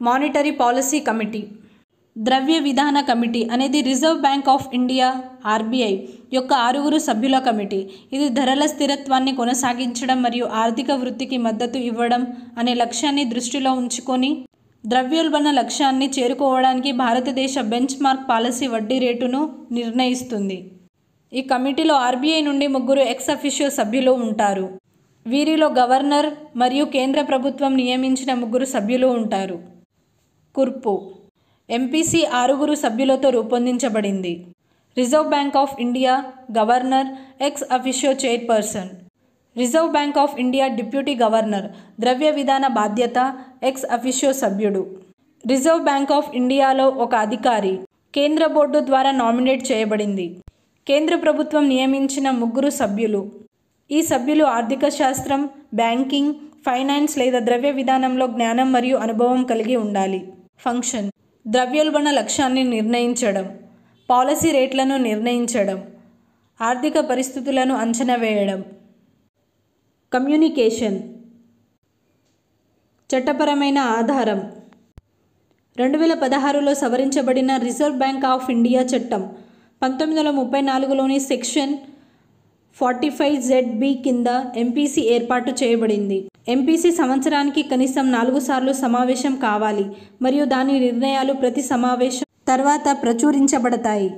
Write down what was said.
Monetary policy committee. ద్రవ్య విధాన committee అనేది reserve bank of India RBI యొక్క 6 సభ్యుల కమిటీ. ఇది ధరల స్థిరత్వాన్ని కొనసాగించడం మరియు ఆర్థిక వృద్ధికి మద్దతు ఇవ్వడం అనే లక్ష్యాన్ని దృష్టిలో ఉంచుకొని ద్రవ్యోల్బణ లక్ష్యాన్ని చేరుకోవడానికి భారతదేశ బెంచ్ మార్క్ పాలసీ వడ్డీ రేటును నిర్ణయిస్తుంది. ఈ కమిటీలో ఆర్బీఐ నుండి 3 ఎక్స్ అఫిషియో సభ్యులు ఉంటారు. వీరిలో గవర్నర్ మరియు కేంద్ర ప్రభుత్వం నియమించిన 3 సభ్యులు ఉంటారు. కుర్పు ఎంపీసీ 6 సభ్యులతో రూపొందించబడింది. Reserve bank of India governor ex officio chairperson. Reserve bank of India deputy governor ద్రవ్య విధాన బాధ్యత ఎక్స్ అఫిషియో సభ్యుడు. రిజర్వ్ బ్యాంక్ ఆఫ్ ఇండియాలో ఒక అధికారి కేంద్ర బోర్డు ద్వారా నామినేట్ చేయబడింది. కేంద్ర ప్రభుత్వం నియమించిన 3 సభ్యులు. ఈ సభ్యులు ఆర్థిక శాస్త్రం, బ్యాంకింగ్, ఫైనాన్స్ లేదా ద్రవ్య విధానంలో జ్ఞానం మరియు అనుభవం కలిగి ఉండాలి. ఫంక్షన్ ద్రవ్యోల్బణ లక్ష్యాన్ని నిర్ణయించడం, పాలసీ రేట్లను నిర్ణయించడం, ఆర్థిక పరిస్థితులను అంచనా వేయడం. కమ్యూనికేషన్ చట్టపరమైన ఆధారం 2016లో సవరించబడిన రిజర్వ్ బ్యాంక్ ఆఫ్ ఇండియా చట్టం 1934లోని సెక్షన్ 45ZB కింద ఎంపీసీ ఏర్పాటు చేయబడింది. ఎంపీసీ సంవత్సరానికి కనీసం 4 సార్లు సమావేశం కావాలి మరియు దాని నిర్ణయాలు ప్రతి సమావేశం తర్వాత ప్రచురించబడతాయి.